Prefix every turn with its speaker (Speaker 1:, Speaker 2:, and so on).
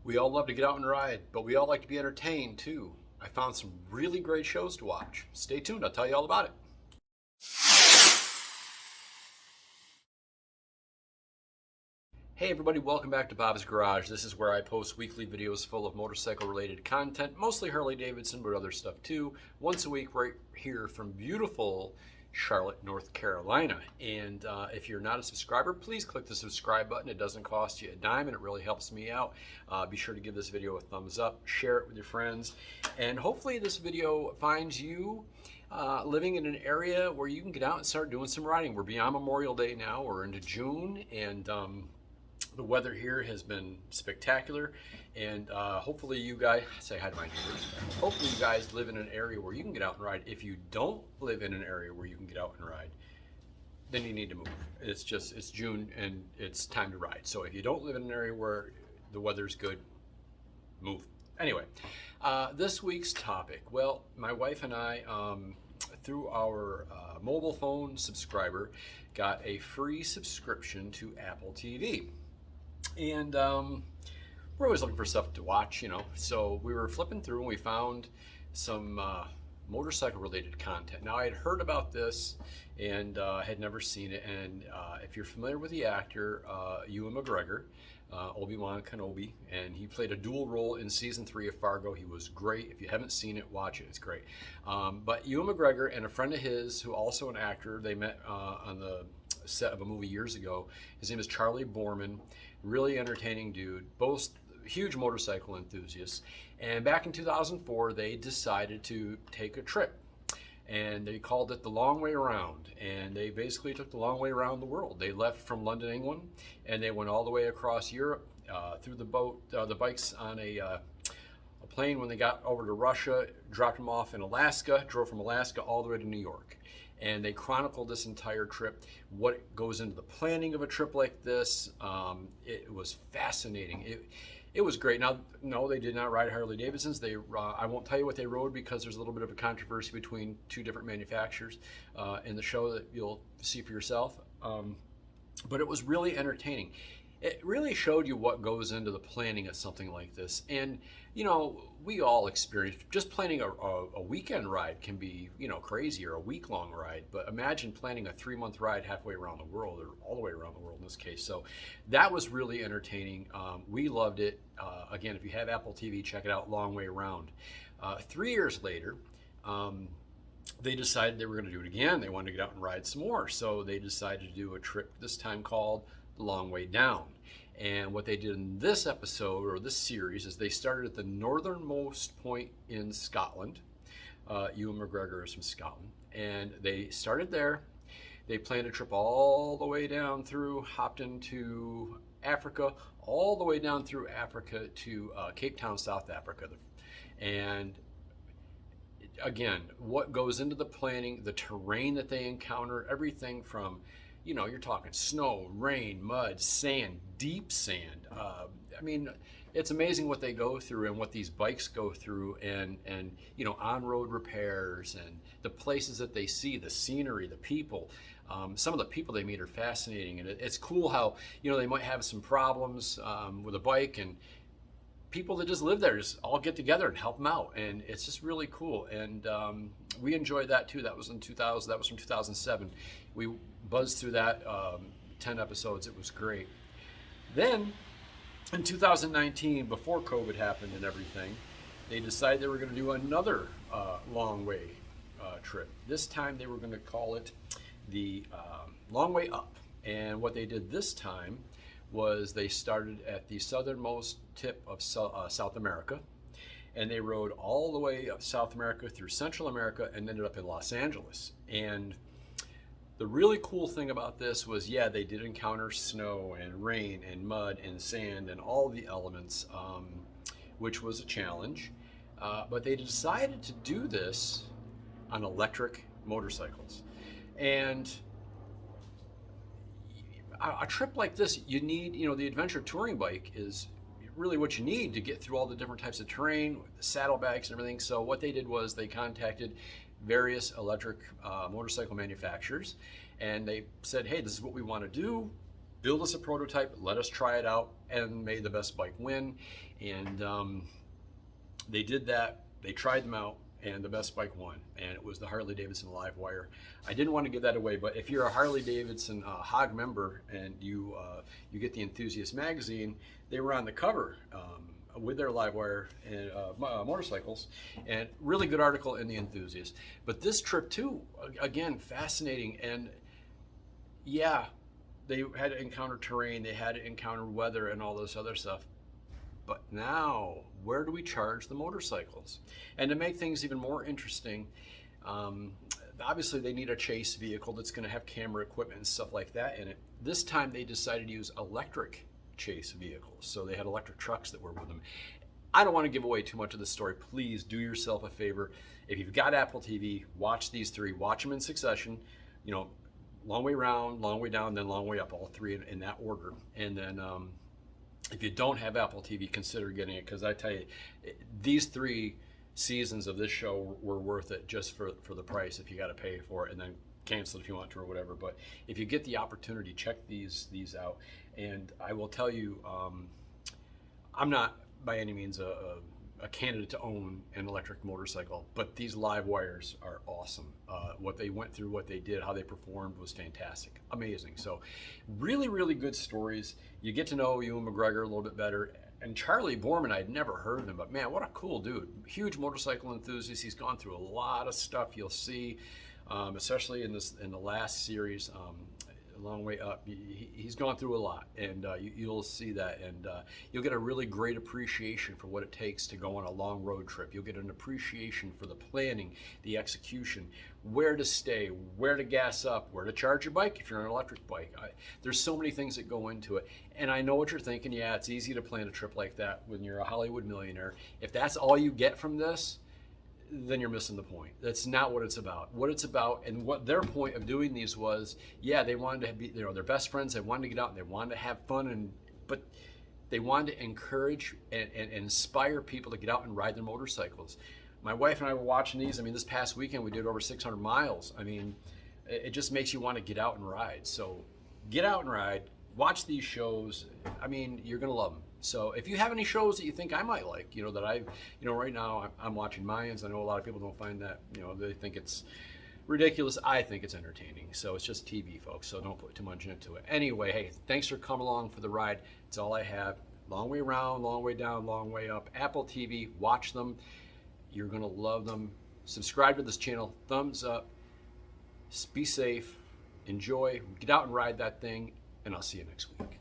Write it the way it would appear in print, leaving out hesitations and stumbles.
Speaker 1: We all love to get out and ride, but we all like to be entertained too. I found some really great shows to watch. Stay tuned, I'll tell you all about it. Hey everybody, welcome back to Bob's Garage. This is where I post weekly videos full of motorcycle related content, mostly Harley Davidson, but other stuff too. Once a week right here from beautiful Charlotte, North Carolina. And if you're not a subscriber, please click the subscribe button. It doesn't cost you a dime and it really helps me out. Be sure to give this video a thumbs up, share it with your friends, and hopefully this video finds you living in an area where you can get out and start doing some riding. We're beyond Memorial Day now, we're into June, and the weather here has been spectacular, and hopefully you guys, say hi to my neighbors, hopefully you guys live in an area where you can get out and ride. If you don't live in an area where you can get out and ride, then you need to move. It's June and it's time to ride. So if you don't live in an area where the weather's good, move. Anyway, this week's topic, well, my wife and I, through our mobile phone subscriber, got a free subscription to Apple TV. And we're always looking for stuff to watch, you know. So we were flipping through and we found some motorcycle related content. Now I had heard about this and had never seen it. And if you're familiar with the actor, Ewan McGregor, Obi-Wan Kenobi, and he played a dual role in season 3 of Fargo. He was great. If you haven't seen it, watch it. It's great. But Ewan McGregor and a friend of his, who also an actor, they met on the set of a movie years ago. His name is Charlie Boorman. Really entertaining dude. Both huge motorcycle enthusiasts. And back in 2004, they decided to take a trip. And they called it the Long Way Around. And they basically took the long way around the world. They left from London, England, and they went all the way across Europe, through the bikes on a plane when they got over to Russia, dropped them off in Alaska, drove from Alaska all the way to New York. And they chronicled this entire trip, what goes into the planning of a trip like this. It was fascinating. It was great. Now, no, they did not ride Harley Davidsons. I won't tell you what they rode because there's a little bit of a controversy between two different manufacturers in the show that you'll see for yourself. But it was really entertaining. It really showed you what goes into the planning of something like this. And, you know, we all experience just planning a weekend ride can be, you know, crazy, or a week-long ride. But imagine planning a 3-month ride halfway around the world, or all the way around the world in this case. So that was really entertaining. We loved it. Again, if you have Apple TV, check it out, Long Way Around. 3 years later, they decided they were going to do it again. They wanted to get out and ride some more. So they decided to do a trip this time called The Long Way Down. And what they did in this episode, or this series, is they started at the northernmost point in Scotland. Ewan McGregor is from Scotland. And they started there. They planned a trip all the way down through, hopped into Africa, all the way down through Africa to Cape Town, South Africa. And again, what goes into the planning, the terrain that they encounter, everything from, you know, you're talking snow, rain, mud, sand, deep sand. I mean, it's amazing what they go through and what these bikes go through, and you know, on-road repairs and the places that they see, the scenery, the people. Some of the people they meet are fascinating, and it's cool how, you know, they might have some problems with a bike, and people that just live there just all get together and help them out, and it's just really cool. And we enjoyed that too. That was in 2000. That was from 2007. We buzzed through that 10 episodes. It was great. Then in 2019, before COVID happened and everything, they decided they were going to do another long way trip. This time they were going to call it the Long Way Up. And what they did this time was they started at the southernmost tip of South America, and they rode all the way up South America through Central America and ended up in Los Angeles. And the really cool thing about this was, yeah, they did encounter snow and rain and mud and sand and all the elements, which was a challenge. But they decided to do this on electric motorcycles. And a trip like this, you need, you know, the adventure touring bike is really what you need to get through all the different types of terrain, the saddlebags and everything. So what they did was they contacted various electric motorcycle manufacturers, and they said, hey, this is what we want to do. build us a prototype, let us try it out, and may the best bike win. And they did that. They tried them out, and the best bike won, and it was the Harley Davidson Livewire. I didn't want to give that away, but if you're a Harley Davidson HOG member and you get the Enthusiast magazine, they were on the cover with their Livewire and motorcycles, and really good article in the Enthusiast. But this trip too, again, fascinating. And yeah, they had to encounter terrain, they had to encounter weather and all this other stuff. But now, where do we charge the motorcycles? And to make things even more interesting, obviously they need a chase vehicle that's going to have camera equipment and stuff like that in it. This time they decided to use electric chase vehicles. So they had electric trucks that were with them. I don't want to give away too much of the story. Please do yourself a favor. If you've got Apple TV, watch these three. Watch them in succession. You know, long way around, long way down, then long way up, all three in that order. And then if you don't have Apple TV, consider getting it, because I tell you, these 3 seasons of this show were worth it just for the price if you got to pay for it, and then cancel if you want to or whatever. But if you get the opportunity, check these out. And I will tell you, I'm not by any means a candidate to own an electric motorcycle, but these Livewires are awesome. What they went through, what they did, how they performed was fantastic, amazing. So really, really good stories. You get to know Ewan McGregor a little bit better. And Charlie Borman, I'd never heard of him, but man, what a cool dude. Huge motorcycle enthusiast. He's gone through a lot of stuff you'll see, especially in the last series, A Long Way Up. He's gone through a lot, and you'll see that, and you'll get a really great appreciation for what it takes to go on a long road trip. You'll get an appreciation for the planning, the execution, where to stay, where to gas up, where to charge your bike if you're on an electric bike. There's so many things that go into it, and I know what you're thinking. Yeah, it's easy to plan a trip like that when you're a Hollywood millionaire. If that's all you get from this, then you're missing the point. That's not what it's about. What it's about, and what their point of doing these was, yeah, they wanted to be, their best friends. They wanted to get out and they wanted to have fun, but they wanted to encourage and inspire people to get out and ride their motorcycles. My wife and I were watching these. I mean, this past weekend we did over 600 miles. I mean, it just makes you want to get out and ride. So get out and ride. Watch these shows. I mean, you're gonna love them. So if you have any shows that you think I might like, that right now I'm watching Mayans. I know a lot of people don't find that, they think it's ridiculous. I think it's entertaining. So it's just TV, folks. So don't put too much into it. Anyway, hey, thanks for coming along for the ride. It's all I have. Long way around, long way down, long way up. Apple TV, watch them. You're gonna love them. Subscribe to this channel. Thumbs up. Be safe. Enjoy. Get out and ride that thing. And I'll see you next week.